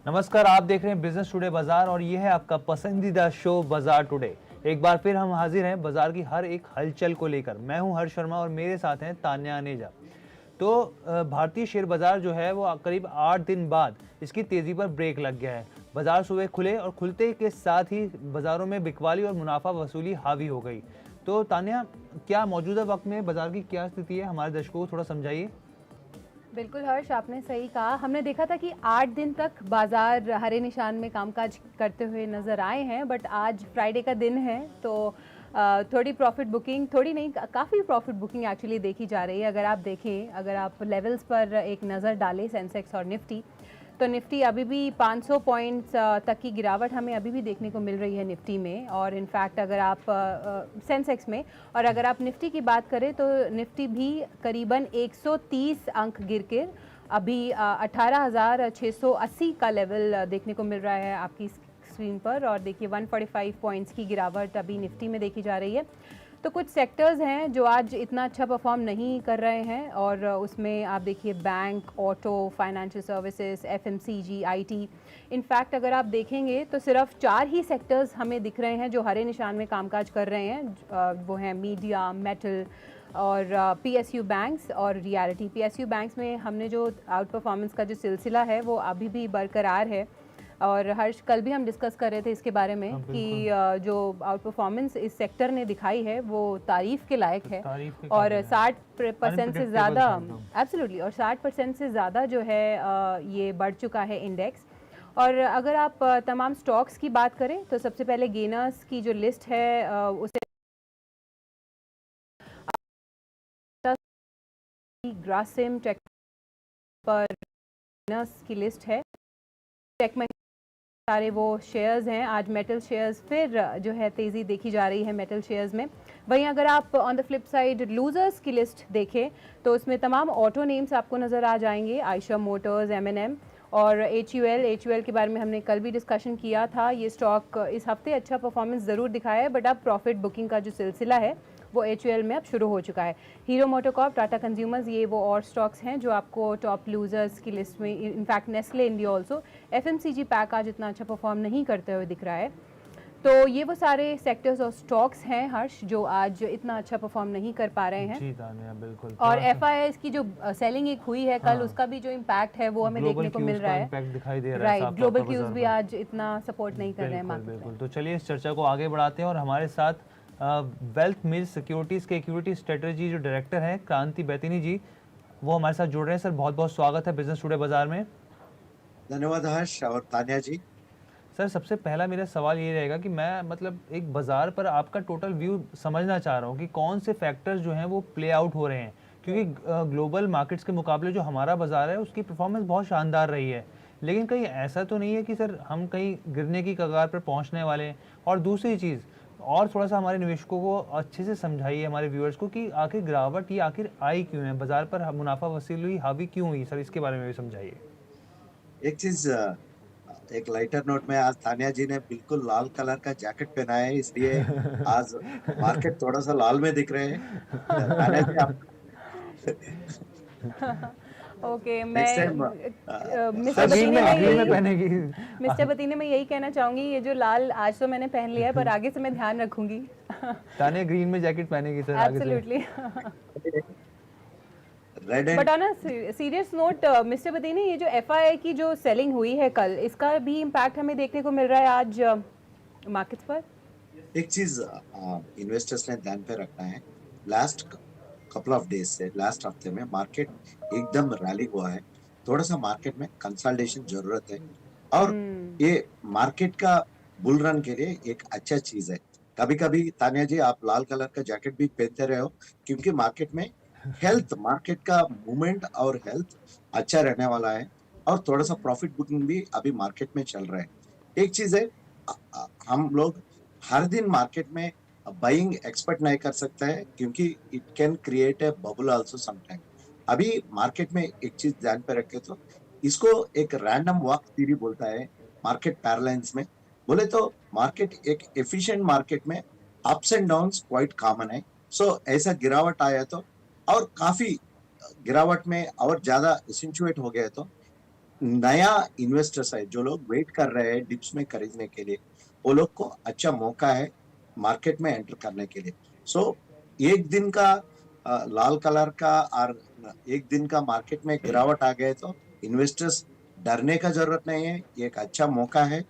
नमस्कार, आप देख रहे हैं बिजनेस टुडे बाजार और ये है आपका पसंदीदा शो बाजार टुडे। एक बार फिर हम हाजिर हैं बाजार की हर एक हलचल को लेकर। मैं हूं हर्ष शर्मा और मेरे साथ हैं तान्या अनेजा। तो भारतीय शेयर बाजार जो है वो करीब 8 दिन बाद इसकी तेजी पर ब्रेक लग गया है। बाजार सुबह खुले और खुलते के साथ ही बाजारों में बिकवाली और मुनाफा वसूली हावी हो गई। तो तान्या, क्या मौजूदा वक्त में बाजार की क्या स्थिति है, हमारे दर्शकों को थोड़ा समझाइए। बिल्कुल हर्ष, आपने सही कहा। हमने देखा था कि 8 दिन तक बाजार हरे निशान में कामकाज करते हुए नज़र आए हैं, बट आज फ्राइडे का दिन है तो थोड़ी प्रॉफिट बुकिंग, थोड़ी नहीं काफ़ी प्रॉफिट बुकिंग एक्चुअली देखी जा रही है। अगर आप देखें, अगर आप लेवल्स पर एक नज़र डालें सेंसेक्स और निफ्टी, तो निफ्टी अभी भी 500 पॉइंट्स तक की गिरावट हमें अभी भी देखने को मिल रही है निफ्टी में। और इनफैक्ट अगर आप सेंसेक्स में और अगर आप निफ्टी की बात करें तो निफ्टी भी करीबन 130 अंक गिर के अभी 18,680 का लेवल देखने को मिल रहा है आपकी स्क्रीन पर। और देखिए 145 पॉइंट्स की गिरावट अभी निफ्टी में देखी जा रही है। तो कुछ सेक्टर्स हैं जो आज इतना अच्छा परफॉर्म नहीं कर रहे हैं और उसमें आप देखिए bank, auto, financial services, FMCG, IT. In fact अगर आप देखेंगे तो सिर्फ 4 ही सेक्टर्स हमें दिख रहे हैं जो हरे निशान में कामकाज कर रहे हैं। वो हैं मीडिया, मेटल और पीएसयू बैंक्स और रियलिटी। पीएसयू बैंक्स में हमने जो आउट परफॉर्मेंस का जो सिलसिला है वो अभी भी बरकरार है। और हर्ष, कल भी हम डिस्कस कर रहे थे इसके बारे में कि जो आउट परफॉर्मेंस इस सेक्टर ने दिखाई है वो तारीफ के लायक है। और 60% से ज़्यादा, एब्सोल्युटली, और 60% से ज़्यादा जो है ये बढ़ चुका है इंडेक्स। और अगर आप तमाम स्टॉक्स की बात करें तो सबसे पहले गेनर्स की जो लिस्ट है उसे ग्रासिम टेक पर गेनर्स की लिस्ट है। टेक में सारे वो शेयर्स हैं। आज मेटल शेयर्स फिर जो है तेज़ी देखी जा रही है मेटल शेयर्स में। वहीं अगर आप on the flip side losers की लिस्ट देखें तो उसमें तमाम ऑटो नेम्स आपको नज़र आ जाएंगे। आयशा मोटर्स, एम और एच के बारे में हमने कल भी डिस्कशन किया था। ये स्टॉक इस हफ्ते अच्छा परफॉर्मेंस ज़रूर दिखाया है, बट अब प्रॉफिट बुकिंग का जो सिलसिला है वो एच में अब शुरू हो चुका है। हीरो मोटोकॉर्प, टाटा कंज्यूमर्स, ये वो और स्टॉक्स हैं जो आपको टॉप लूजर्स की लिस्ट में। In fact Nestle India also, FMCG pack आज इतना अच्छा परफॉर्म नहीं करते हुए दिख रहा है। तो ये वो सारे सेक्टर्स और स्टॉक्स हैं हर्ष जो आज इतना अच्छा परफॉर्म नहीं कर पा रहे हैं। जी तान्या, बिल्कुल। और एफआईआईएस की जो सेलिंग एक हुई है कल, उसका भी जो इम्पैक्ट है वो हमें देखने को मिल रहा है। इम्पैक्ट दिखाई दे रहा है। राइट, ग्लोबल क्यूज भी आज इतना सपोर्ट नहीं कर रहे हैं मार्केट में। बिल्कुल। तो चलिए इस चर्चा को आगे बढ़ाते हैं और हमारे साथ वेल्थ मिल सिक्योरिटीज के इक्विटी स्ट्रेटजी जो डायरेक्टर हैं क्रांति बैतिनी जी, वो हमारे साथ जुड़ रहे हैं। सर, बहुत बहुत स्वागत है बिजनेस टुडे बाजार में। धन्यवाद हर्ष और तान्या जी। सर, सबसे पहला मेरा सवाल ये रहेगा कि मैं मतलब एक बाजार पर आपका टोटल व्यू समझना चाह रहा हूँ कि कौन से फैक्टर्स जो हैं वो प्ले आउट हो रहे हैं, क्योंकि ग्लोबल मार्केट्स के मुकाबले जो हमारा बाजार है उसकी परफॉर्मेंस बहुत शानदार रही है। लेकिन कहीं ऐसा तो नहीं है कि सर हम कहीं गिरने की कगार पर पहुँचने वाले हैं? और दूसरी चीज़, और थोड़ा सा हमारे निवेशकों को अच्छे से समझाइए, हमारे व्यूअर्स को, कि आखिर गिरावट ये आखिर आई क्यों है, बाजार पर मुनाफा वसूली हावी क्यों हुई? सर, इसके बारे में भी समझाइए। एक चीज, एक लाइटर नोट में, आज तान्या जी ने बिल्कुल लाल कलर का जैकेट पहना है, इसलिए आज मार्केट थोड़ा सा लाल में दिख रहे हैं। तान्या जी आप ओके, नेक्स्ट टाइम मिस्टर पहनेगी। बतीने मैं यही कहना चाहूंगी, ये जो लाल आज तो मैंने पहन लिया है पर आगे से मैं ध्यान रखूंगी। तान्या ग्रीन में जैकेट पहनेगी सर आगे से। Absolutely. Red and but on a serious note mister बतीने, ये जो एफआईआई की जो सेलिंग हुई है कल, इसका भी इम्पैक्ट हमें देखने को मिल रहा है आज मार्केट्स पर। एक चीज इन्वेस्टर्स ने ध्यान पे रखना है, लास्ट कपल ऑफ डेज से, लास्ट हफ्ते में मार्केट एकदम रैली हुआ है। थोड़ा सा मार्केट में कंसल्टेशन जरूरत है और ये मार्केट का बुल रन के लिए एक अच्छा चीज है। कभी कभी तान्या जी आप लाल कलर का जैकेट भी पहनते रहे हो, क्योंकि मार्केट में हेल्थ, मार्केट का मूवमेंट और हेल्थ अच्छा रहने वाला है। और थोड़ा सा प्रॉफिट बुकिंग भी अभी मार्केट में चल रहा है। एक चीज है, हम लोग हर दिन मार्केट में बाइंग एक्सपर्ट नहीं कर सकता है, क्योंकि it can create a bubble also sometime. अभी मार्केट में एक चीज ध्यान पे रखे तो इसको एक रैंडम वॉक थ्योरी बोलता है मार्केट पैरालाइंस में। बोले तो मार्केट एक एफिशिएंट मार्केट में ups and downs quite common है। सो ऐसा गिरावट आया तो, और काफी गिरावट में और ज्यादा एसेंचुएट हो गया तो नया इन्वेस्टर्स है, जो लोग वेट कर रहे हैं डिप्स में खरीदने के लिए, वो लोग को अच्छा मौका है मार्केट में एंटर करने के लिए। सो एक दिन का लाल कलर का और एक दिन का मार्केट में गिरावट आ गए तो इन्वेस्टर्स डरने का जरूरत नहीं है, ये एक अच्छा मौका है।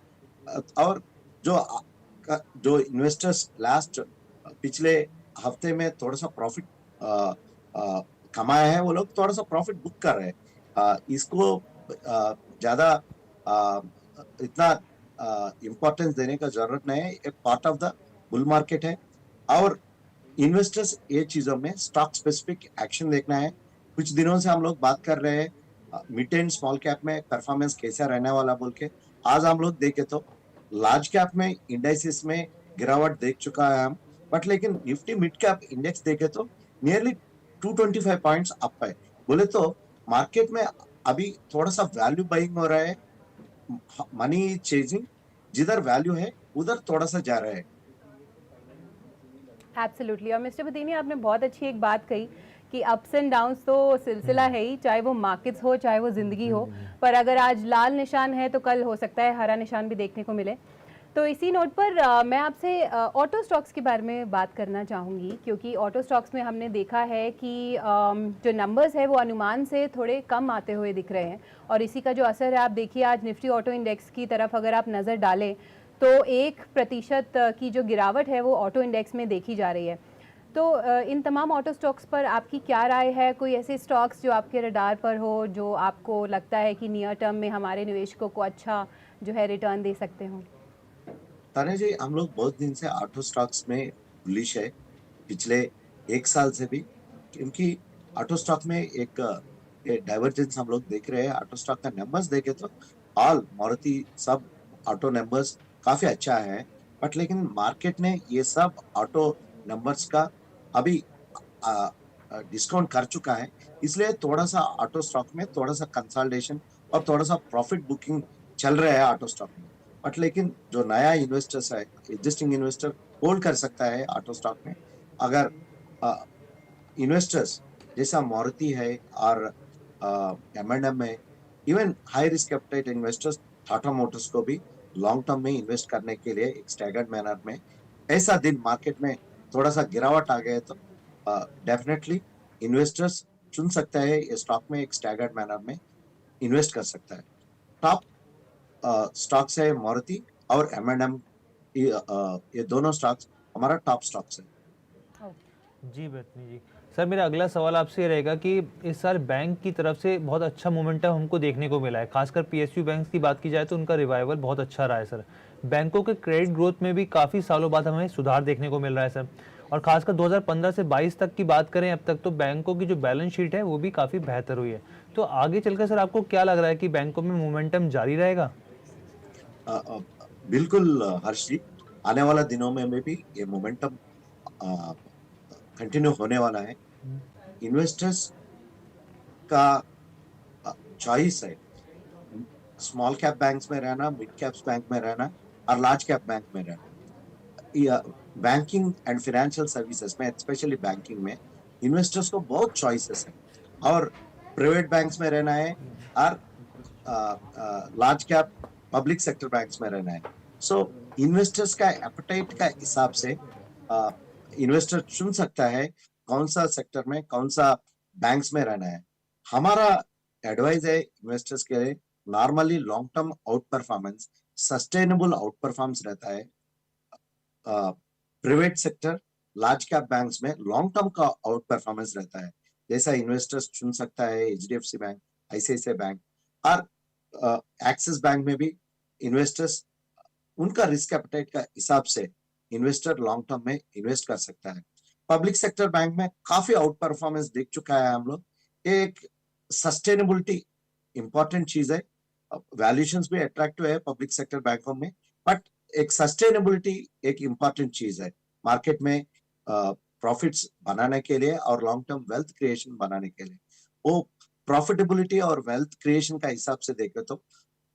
और जो जो इन्वेस्टर्स लास्ट पिछले हफ्ते में थोड़ा सा प्रॉफिट कमाया है, वो लोग थोड़ा सा प्रॉफिट बुक कर रहे हैं। इसको ज्यादा अ, इतना इम्पोर्टेंस देने का जरूरत नहीं है, एक part of the bull market है। और इन्वेस्टर्स ये चीजों में स्टॉक स्पेसिफिक एक्शन देखना है। कुछ दिनों से हम लोग बात कर रहे हैं मिड एंड स्मॉल कैप में परफॉर्मेंस कैसा रहने वाला बोल के। आज हम लोग देखे तो लार्ज कैप में इंडाइसिस में गिरावट देख चुका है हम, बट लेकिन निफ्टी मिड कैप इंडेक्स देखे तो नियरली 225 पॉइंट्स अप है। बोले तो मार्केट में अभी थोड़ा सा वैल्यू बाइंग हो रहा है, मनी चेजिंग, जिधर वैल्यू है उधर थोड़ा सा जा रहा है। एब्सोल्युटली। और मिस्टर बदीनी, आपने बहुत अच्छी एक बात कही कि अप्स एंड डाउन्स तो सिलसिला है ही, चाहे वो मार्केट्स हो चाहे वो ज़िंदगी हो। पर अगर आज लाल निशान है तो कल हो सकता है हरा निशान भी देखने को मिले। तो इसी नोट पर मैं आपसे ऑटो स्टॉक्स के बारे में बात करना चाहूँगी, क्योंकि ऑटो स्टॉक्स में हमने देखा है कि जो नंबर्स है वो अनुमान से थोड़े कम आते हुए दिख रहे हैं। और इसी का जो असर है, आप देखिए आज निफ्टी ऑटो इंडेक्स की तरफ अगर आप नज़र डालें तो 1% की जो गिरावट है वो ऑटो इंडेक्स में देखी जा रही है। तो इन तमाम ऑटो स्टॉक्स पर आपकी क्या राय है? कोई ऐसे स्टॉक्स जो आपके रडार पर हो, जो आपको लगता है कि नियर टर्म में हमारे निवेशकों को अच्छा जो है रिटर्न दे सकते हों? ताने जी, हम लोग बहुत दिन से ऑटो स्टॉक्स में बुलिश है, पिछले एक साल से भी। क्योंकि ऑटो स्टॉक में एक डाइवर्जेंस हम लोग देख रहे हैं। ऑटो स्टॉक का नंबर्स देखे तो ऑल मारुति सब ऑटो नंबर्स काफी अच्छा है, बट लेकिन मार्केट ने ये सब ऑटो नंबर्स का अभी डिस्काउंट कर चुका है। इसलिए थोड़ा सा ऑटो स्टॉक में थोड़ा सा कंसोलिडेशन और थोड़ा सा प्रॉफिट बुकिंग चल रहा है ऑटो स्टॉक में। बट लेकिन जो नया इन्वेस्टर्स है, एग्जिस्टिंग इन्वेस्टर होल्ड कर सकता है ऑटो स्टॉक में। अगर इन्वेस्टर्स जैसा मारुति है और M&M है, even high risk appetite investors Tata Motors को भी लॉन्ग टर्म में इन्वेस्ट करने के लिए एक स्टैगर्ड मैनर में, ऐसा दिन मार्केट में थोड़ा सा गिरावट आ गए तो डेफिनेटली इन्वेस्टर्स चुन सकता है ये स्टॉक में, एक स्टैगर्ड मैनर में इन्वेस्ट कर सकता है। टॉप स्टॉक्स है मारुति और M&M, ये दोनों स्टॉक्स हमारा टॉप स्टॉक्स है। जी बेतनी जी। सर, मेरा अगला सवाल आपसे ये रहेगा कि इस साल बैंक की तरफ से बहुत अच्छा मोमेंटम हमको देखने को मिला है। खासकर पीएसयू बैंक की बात की जाए तो उनका रिवाइवल बहुत अच्छा रहा है सर। बैंकों के क्रेडिट ग्रोथ में भी काफ़ी सालों बाद हमें सुधार देखने को मिल रहा है सर। और खासकर 2015 से 22 तक की बात करें अब तक, तो बैंकों की जो बैलेंस शीट है वो भी काफ़ी बेहतर हुई है। तो आगे चलकर सर आपको क्या लग रहा है कि बैंकों में मोमेंटम जारी रहेगा? बिल्कुल हर्ष जी, आने वाला दिनों में भी ये मोमेंटम कंटिन्यू होने वाला है। इन्वेस्टर्स का चॉइस है स्मॉल कैप बैंक्स में रहना, मिड कैप्स बैंक में रहना और लार्ज कैप बैंक में रहना। बैंकिंग एंड फाइनेंशियल सर्विसेज में, स्पेशली बैंकिंग में इन्वेस्टर्स को बहुत चॉइसेस है। और प्राइवेट बैंक्स में रहना है और large cap public sector banks में रहना है। सो इन्वेस्टर्स का एपेटाइट का हिसाब से इन्वेस्टर चुन सकता है कौन सा सेक्टर में, कौन सा बैंक्स में रहना है। हमारा एडवाइस है इन्वेस्टर्स के लिए, normally long term out performance, sustainable out performance रहता है private sector large cap banks में, लॉन्ग टर्म का आउट परफॉर्मेंस रहता है। जैसा इन्वेस्टर्स चुन सकता है HDFC बैंक, ICICI बैंक और एक्सिस बैंक में भी इन्वेस्टर्स उनका रिस्क एपेटाइट का हिसाब से इन्वेस्टर लॉन्ग टर्म में इन्वेस्ट कर सकता है। पब्लिक सेक्टर बैंक में काफी आउट परफॉर्मेंस देख चुका है हम लोग। एक सस्टेनेबिलिटी इंपॉर्टेंट चीज है, वैल्यूएशंस भी अट्रैक्टिव है पब्लिक सेक्टर बैंकों में, बट एक सस्टेनेबिलिटी एक इंपॉर्टेंट चीज है मार्केट में प्रॉफिट्स बनाने के लिए और लॉन्ग टर्म वेल्थ क्रिएशन बनाने के लिए। वो प्रॉफिटेबिलिटी और वेल्थ क्रिएशन का हिसाब से देखे तो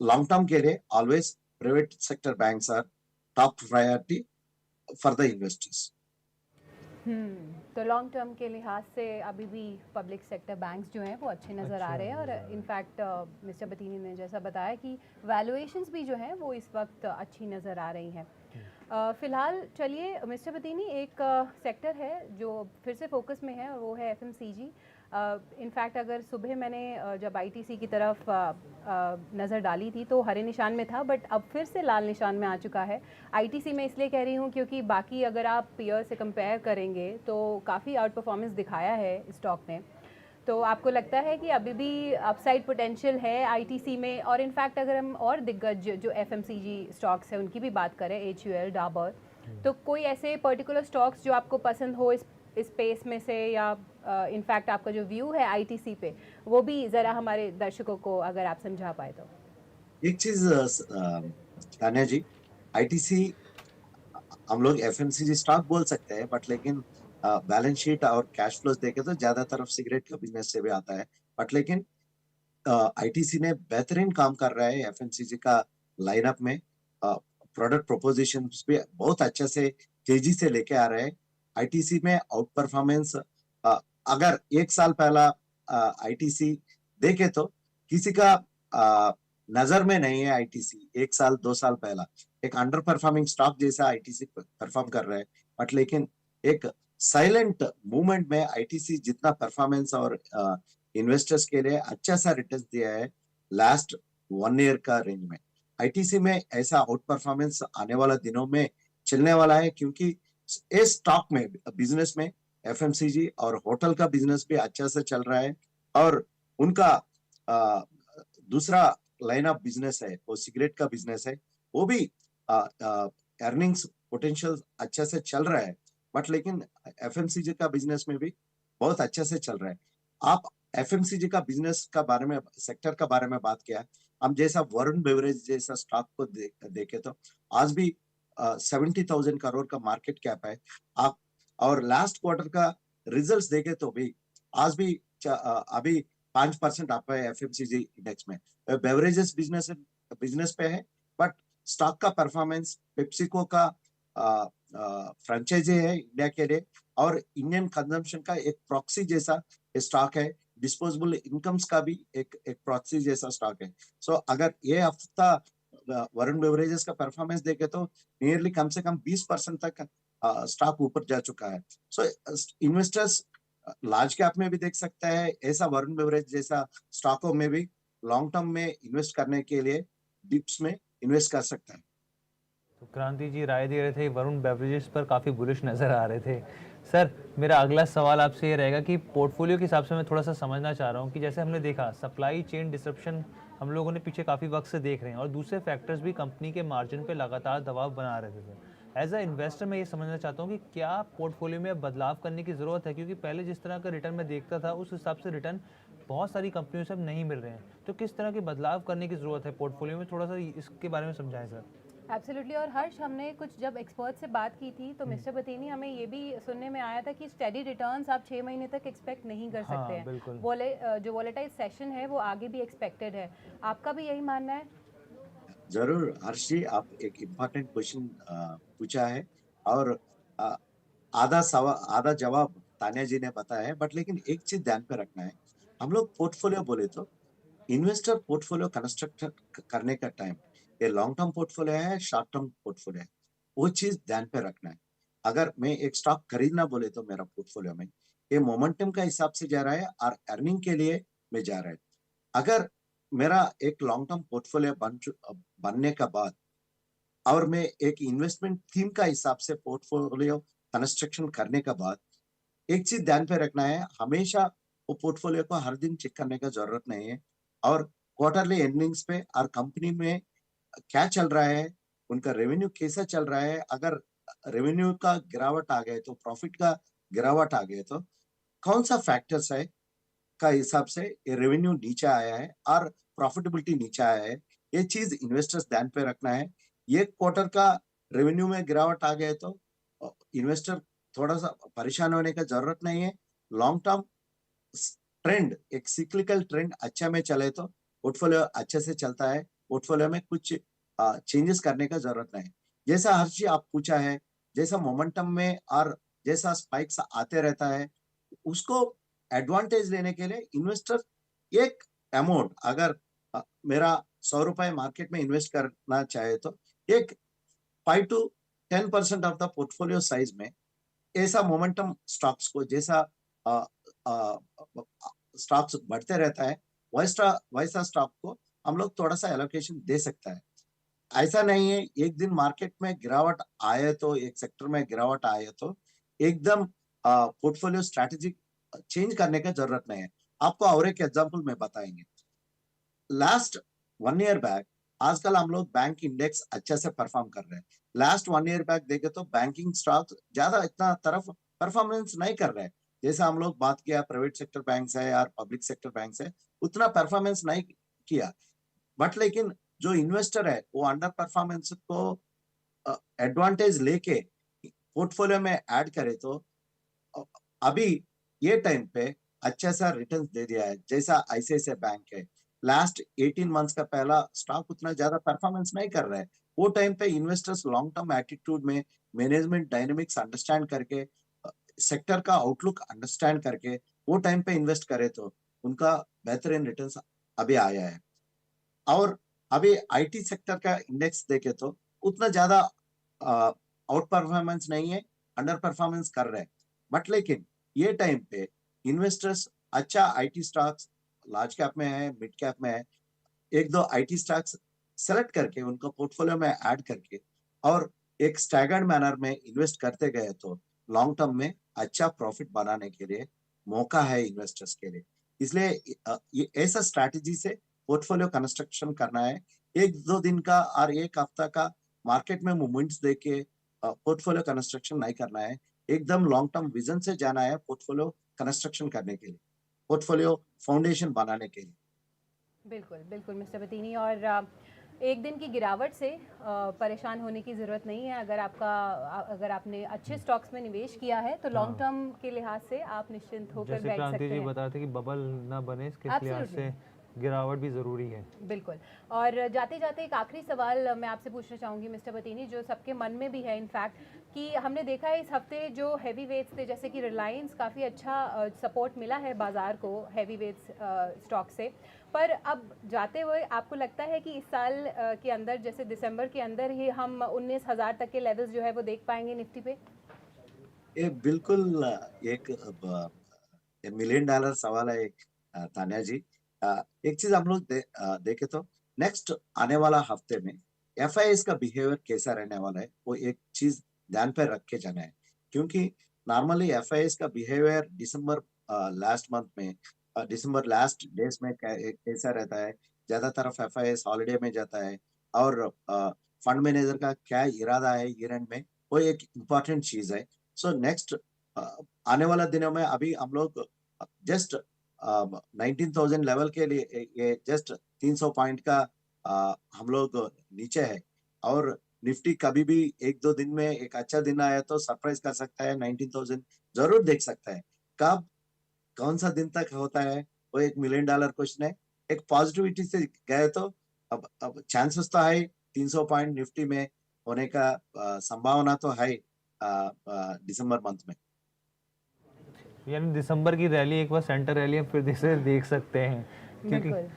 लॉन्ग टर्म के लिए always private sector banks are top priority for the investors. तो लॉन्ग टर्म के लिहाज से अभी भी पब्लिक सेक्टर बैंक्स जो हैं वो अच्छे नज़र आ रहे हैं, और इनफैक्ट मिस्टर बतीनी ने जैसा बताया कि वैल्यूएशंस भी जो हैं वो इस वक्त अच्छी नज़र आ रही हैं। फ़िलहाल चलिए मिस्टर बतीनी, एक सेक्टर है जो फिर से फोकस में है और वो है एफएमसीजी। इनफैक्ट अगर सुबह मैंने जब आईटीसी की तरफ नज़र डाली थी तो हरे निशान में था, बट अब फिर से लाल निशान में आ चुका है। आईटीसी में इसलिए कह रही हूँ क्योंकि बाकी अगर आप पीयर से कंपेयर करेंगे तो काफ़ी आउट परफॉर्मेंस दिखाया है स्टॉक ने। तो आपको लगता है कि अभी भी अपसाइड पोटेंशियल है आईटीसी में? और इनफैक्ट अगर हम और दिग्गज जो एफएमसीजी स्टॉक्स हैं उनकी भी बात करें, एचयूएल, डाबर, तो कोई ऐसे पर्टिकुलर स्टॉक्स जो आपको पसंद हो इस स्पेस में से, या इनफैक्ट आपका जो व्यू है आईटीसी पे वो भी ज़रा हमारे दर्शकों को अगर आप समझा पाए तो। एक चीज तान्या जी, आईटीसी हम लोग एफएमसीजी स्टॉक बोल सकते हैं, बट लेकिन बैलेंस शीट और कैश फ्लोज देखे तो ज्यादातर सिगरेट का बिजनेस से भी आता है। बट लेकिन आईटीसी ने बेहतरीन काम कर रहा है एफएमसीजी का लाइनअप में। प्रोडक्ट प्रोपोजिशन भी बहुत अच्छे से तेजी से लेके आ रहे हैं। आईटीसी में आउट परफॉर्मेंस अगर एक साल पहला आईटीसी देखे तो किसी का नजर में नहीं है। आईटीसी एक साल 2 साल पहला एक अंडर परफॉर्मिंग स्टॉक जैसा आईटीसी परफॉर्म कर रहा है। बट लेकिन एक साइलेंट मूवमेंट में आईटीसी जितना परफॉर्मेंस और इन्वेस्टर्स के लिए अच्छा सा रिटर्न दिया है लास्ट 1 ईयर का रेंज में। आईटीसी में ऐसा आउट परफॉर्मेंस आने वाला दिनों में चलने वाला है, क्योंकि इस स्टॉक में बिजनेस में एफएमसीजी और होटल का बिजनेस भी अच्छा से चल रहा है, और उनका दूसरा लाइन ऑफ बिजनेस है वो सिगरेट का बिजनेस है, वो भी अर्निंग्स पोटेंशियल अच्छा से चल रहा है। बट लेकिन एफएमसीजी का बिजनेस में भी बहुत अच्छा से चल रहा है। आप एफएमसीजी का बिजनेस का बारे में, सेक्टर का बारे में बात किया, हम जैसा वरुण बेवरेज जैसा स्टॉक को देखे तो आज भी 70,000 करोड़ का मार्केट कैप है। आप और लास्ट क्वार्टर का रिजल्ट्स देखे तो भी आज भी अभी 5% आप है एफएमसीजी इंडेक्स में। बेवरेजेस बिजनेस पे है, बट स्टॉक का परफॉर्मेंस पेप्सिको का फ्रेंचाइजी है इंडिया के लिए, और इंडियन कंजम्पशन का एक प्रॉक्सी जैसा स्टॉक है। डिस्पोजेबल इनकम्स का भी एक प्रॉक्सी जैसा स्टॉक है। सो अगर ये हफ्ता वरुण बेवरेजेस का परफॉर्मेंस देखे तो नियरली कम से कम 20% तक स्टॉक ऊपर जा चुका है। सो इन्वेस्टर्स लार्ज कैप में भी देख सकता है, ऐसा वरुण बेवरेज जैसा स्टॉकों में भी लॉन्ग टर्म में इन्वेस्ट करने के लिए डिप्स में इन्वेस्ट कर सकता है। तो क्रांति जी राय दे रहे थे, वरुण बेवरेजेस पर काफ़ी बुलिश नज़र आ रहे थे। सर, मेरा अगला सवाल आपसे ये रहेगा कि पोर्टफोलियो के हिसाब से मैं थोड़ा सा समझना चाह रहा हूँ कि जैसे हमने देखा सप्लाई चेन डिसरप्शन हम लोगों ने पीछे काफ़ी वक्त से देख रहे हैं, और दूसरे फैक्टर्स भी कंपनी के मार्जिन पे लगातार दबाव बना रहे थे सर। एज अ इन्वेस्टर मैं ये समझना चाहता हूँ कि क्या पोर्टफोलियो में बदलाव करने की ज़रूरत है, क्योंकि पहले जिस तरह का रिटर्न मैं देखता था उस हिसाब से रिटर्न बहुत सारी कंपनियों से अब नहीं मिल रहे हैं। तो किस तरह के बदलाव करने की ज़रूरत है पोर्टफोलियो में, थोड़ा सा इसके बारे में समझाएं सर। एब्सोल्युटली। और हर्ष, हमने कुछ जब एक्सपर्ट से बात की थी तो मिस्टर बतीनी हमें ये भी सुनने में आया था कि स्टेडी रिटर्न्स आप 6 महीने तक एक्सपेक्ट नहीं कर सकते हैं। बिल्कुल। जो वोलेटाइल सेशन है वो आगे भी एक्सपेक्टेड है। आपका भी यही मानना है? जरूर हर्ष जी, आप एक इम्पोर्टेंट क्वेश्चन पूछा है, और अ, आधा जवाब तान्या जी ने बताया है। बट लेकिन एक चीज ध्यान पे रखना है, हम लोग पोर्टफोलियो बोले तो इन्वेस्टर पोर्टफोलियो कंस्ट्रक्ट करने का टाइम ये लॉन्ग टर्म पोर्टफोलियो है, शॉर्ट टर्म पोर्टफोलियो है, वो चीज ध्यान पे रखना है। अगर मैं एक स्टॉक खरीदना बोले तो मेरा पोर्टफोलियो में ये मोमेंटम का हिसाब से जा रहा है और अर्निंग के लिए में जा रहा है। अगर मेरा एक लॉन्ग टर्म पोर्टफोलियो बनने का बाद और मैं एक इन्वेस्टमेंट थीम का हिसाब से पोर्टफोलियो कंस्ट्रक्शन करने का बाद, एक चीज ध्यान पे रखना है, हमेशा वो पोर्टफोलियो को हर दिन चेक करने का जरूरत नहीं है। और क्वार्टरली एर्निंग्स पे और कंपनी में क्या चल रहा है, उनका रेवेन्यू कैसा चल रहा है, अगर रेवेन्यू का गिरावट आ गए तो प्रॉफिट का गिरावट आ गए तो कौन सा फैक्टर्स है का हिसाब से ये रेवेन्यू नीचे आया है और प्रॉफिटेबिलिटी नीचे आया है, ये चीज इन्वेस्टर्स ध्यान पे रखना है। ये क्वार्टर का रेवेन्यू में गिरावट आ गए तो इन्वेस्टर थोड़ा सा परेशान होने का जरूरत नहीं है। लॉन्ग टर्म ट्रेंड, एक सिक्लिकल ट्रेंड अच्छा में चले तो पोर्टफोलियो अच्छे से चलता है। पोर्टफोलियो में कुछ चेंजेस करने का जरूरत नहीं। जैसा हर्षी आप पूछा है, जैसा मोमेंटम में और जैसा स्पाइक्स आते रहता है, उसको एडवांटेज लेने के लिए इन्वेस्टर एक अमाउंट, अगर मेरा 100 रुपए मार्केट में इन्वेस्ट करना चाहे तो एक 5 to 10% of the portfolio size में ऐसा मोमेंटम स्टॉक्स को, जैसा स्टॉक्स बढ़ते रहता है वैसा वैसा स्टॉक को हम लोग थोड़ा सा एलोकेशन दे सकता है। ऐसा नहीं है एक दिन मार्केट में गिरावट आए तो, एक सेक्टर में गिरावट आए तो एकदम पोर्टफोलियो स्ट्रैटेजी चेंज करने का जरूरत नहीं है। आपको और एक एग्जांपल में बताएंगे। लास्ट 1 ईयर बैक, आजकल हम लोग बैंक इंडेक्स अच्छे से परफॉर्म कर रहे हैं। लास्ट 1 ईयर बैक देखे तो बैंकिंग स्टॉक ज्यादा इतना तरफ परफॉर्मेंस नहीं कर रहे हैं। जैसा हम लोग बात किया प्राइवेट सेक्टर बैंक है या पब्लिक सेक्टर बैंक है, उतना परफॉर्मेंस नहीं किया। बट लेकिन जो इन्वेस्टर है वो अंडर परफॉर्मेंस को एडवांटेज लेके पोर्टफोलियो में ऐड करे तो अभी ये टाइम पे अच्छा सा रिटर्न दे दिया है। जैसा आईसीआईसीआई बैंक है, लास्ट 18 मंथ्स का पहला स्टॉक उतना ज्यादा परफॉर्मेंस नहीं कर रहा है। वो टाइम पे इन्वेस्टर्स लॉन्ग टर्म एटीट्यूड में मैनेजमेंट डायनेमिक्स अंडरस्टैंड करके, सेक्टर का आउटलुक अंडरस्टैंड करके वो टाइम पे इन्वेस्ट करे तो उनका बेहतरीन रिटर्न्स अभी आया है। और अभी आईटी सेक्टर का इंडेक्स देखे तो उतना ज्यादा आउट परफॉर्मेंस नहीं है, अंडर परफॉर्मेंस कर रहे हैं। बट लेकिन ये टाइम पे इन्वेस्टर्स अच्छा आईटी स्टॉक्स लार्ज कैप में है, मिड कैप में है, एक दो आईटी स्टॉक्स सेलेक्ट करके उनको पोर्टफोलियो में ऐड करके और एक स्टैगर्ड मैनर में इन्वेस्ट करते गए तो लॉन्ग टर्म में अच्छा प्रॉफिट बनाने के लिए मौका है इन्वेस्टर्स के लिए। इसलिए ये ऐसा स्ट्रैटेजी से पोर्टफोलियो कंस्ट्रक्शन करना है। एक दो दिन का और एक हफ्ता का मार्केट में मूवमेंट्स देके पोर्टफोलियो कंस्ट्रक्शन नहीं करना है। एकदम लॉन्ग टर्म विजन से जाना है पोर्टफोलियो कंस्ट्रक्शन करने के लिए, पोर्टफोलियो फाउंडेशन बनाने के लिए। बिल्कुल, बिल्कुल मिस्टर बतीनी। और एक दिन की गिरावट से परेशान होने की ज़रूरत नहीं है। अगर आपने अच्छे स्टॉक्स में निवेश किया है तो लॉन्ग टर्म के लिहाज से आप निश्चिंत होकर जैसे बैठ क्रांति सकते जी हैं। बताते कि बबल ना बने, इसके लिहाज से गिरावट भी ज़रूरी है। बिल्कुल। और जाते जाते एक आखिरी सवाल मैं आपसे पूछना चाहूँगी मिस्टर बतीनी, जो सबके मन में भी है इनफैक्ट, कि हमने देखा है इस हफ्ते जो हैवी वेट्स थे जैसे कि रिलायंस, काफ़ी अच्छा सपोर्ट मिला है बाज़ार को हैवी वेट्स स्टॉक से। पर अब जाते हुए आपको लगता है कि इस साल के अंदर, जैसे दिसंबर के अंदर ही हम 19,000 तक के लेवल्स जो है वो देख पाएंगे निफ्टी पे? ये बिल्कुल एक मिलियन डॉलर सवाल है तान्या जी। एक चीज हम लोग देखे तो नेक्स्ट आने वाला हफ्ते में एफआईएस का बिहेवियर कैसा रहने वाला है, वो एक चीज ध्यान पे रख के जाना है। क्योंकि नॉर्मली एफआईएस का बिहेवियर दिसंबर लास्ट मंथ में, दिसंबर लास्ट डेज में कैसा रहता है, ज्यादातर एफआईएस हॉलीडे में जाता है। और फंड मैनेजर का क्या इरादा है ईयर एंड में, वो एक इम्पोर्टेंट चीज है। सो नेक्स्ट आने वाला दिनों में अभी हम लोग जस्ट 19,000 लेवल के लिए ये जस्ट 300 पॉइंट का हम लोग नीचे है। और निफ्टी कभी भी एक दो दिन में एक अच्छा दिन आया तो सरप्राइज कर सकता है, 19,000 जरूर देख सकता है। कब कौन सा दिन तक होता है वो एक मिलियन डॉलर क्वेश्चन है। एक पॉजिटिविटी से गए तो अब चांसेस तो है 300 पॉइंट निफ्टी में होने का, संभावना तो है दिसंबर मंथ में। यानी दिसंबर की रैली एक बार सेंटर रैली हम फिर से देख सकते हैं, क्योंकि बिल्कुल,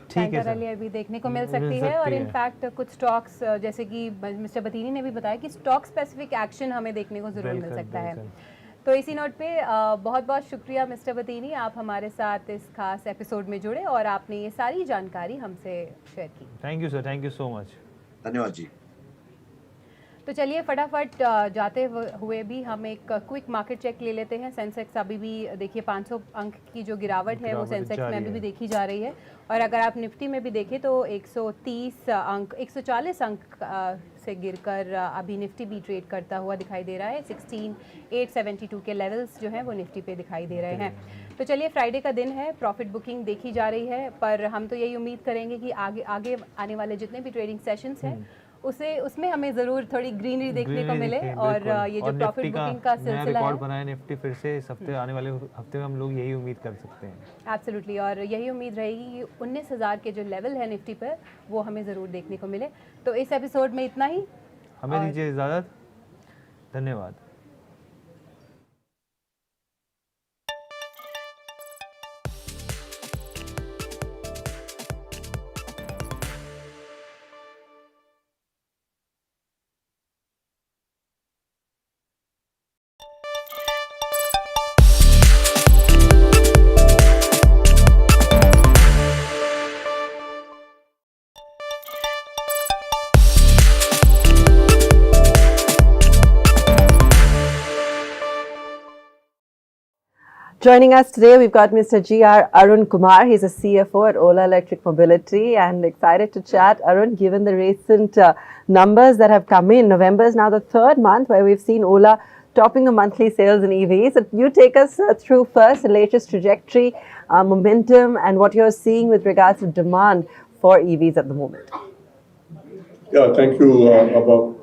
ठीक है सेंटर रैली अभी देखने को मिल सकती है। और इनफैक्ट कुछ स्टॉक्स जैसे कि मिस्टर बतीनी ने भी बताया कि स्टॉक स्पेसिफिक एक्शन हमें देखने को ज़रूर मिल सकता है। तो इसी नोट पे बहुत बहुत शुक्रिया मिस्टर बतीनी, आप हमारे साथ इस खास एपिसोड में जुड़े और आपने ये सारी जानकारी हमसे शेयर की। Thank you sir, thank you so much. धन्यवाद जी। तो चलिए फटाफट जाते हुए भी हम एक क्विक मार्केट चेक ले लेते हैं। सेंसेक्स अभी भी देखिए 500 अंक की जो गिरावट है वो सेंसेक्स में अभी भी देखी जा रही है। और अगर आप निफ्टी में भी देखें तो 130 अंक 140 अंक से गिरकर अभी निफ्टी भी ट्रेड करता हुआ दिखाई दे रहा है। 16,872 के लेवल्स जो हैं वो निफ्टी पे दिखाई दे रहे हैं। तो चलिए, फ्राइडे का दिन है, प्रॉफिट बुकिंग देखी जा रही है, पर हम तो यही उम्मीद करेंगे कि आगे आने वाले जितने भी ट्रेडिंग सेशंस हैं उसमें हमें ज़रूर थोड़ी ग्रीनरी देखने को मिले। और ये जो प्रॉफिट बुकिंग का सिलसिला है, रिकॉर्ड बनाया निफ्टी फिर से इस हफ्ते, आने वाले हफ्ते में हम लोग यही उम्मीद कर सकते हैं। एब्सोल्युटली। और यही उम्मीद रहेगी कि 19,000 के जो लेवल है निफ्टी पर वो हमें ज़रूर देखने को मिले। तो इस एपिसोड में इतना ही, हमें दीजिए इजाज़त। धन्यवाद। Joining us today, we've got Mr. G.R. Arun Kumar. He's a CFO at Ola Electric Mobility, and excited to chat. Arun, given the recent numbers that have come in, November is now the third month where we've seen Ola topping the monthly sales in EVs. So you take us through first the latest trajectory, momentum, and what you're seeing with regards to demand for EVs at the moment. Yeah, thank you, Abba.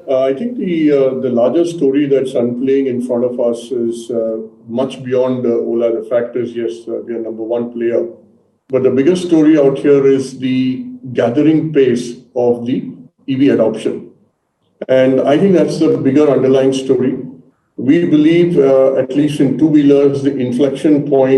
I think the larger story that's unplaying in front of us is much beyond Ola. The fact is, yes, we are number one player. But the biggest story out here is the gathering pace of the EV adoption. And I think that's the bigger underlying story. We believe, at least in two-wheelers, the inflection point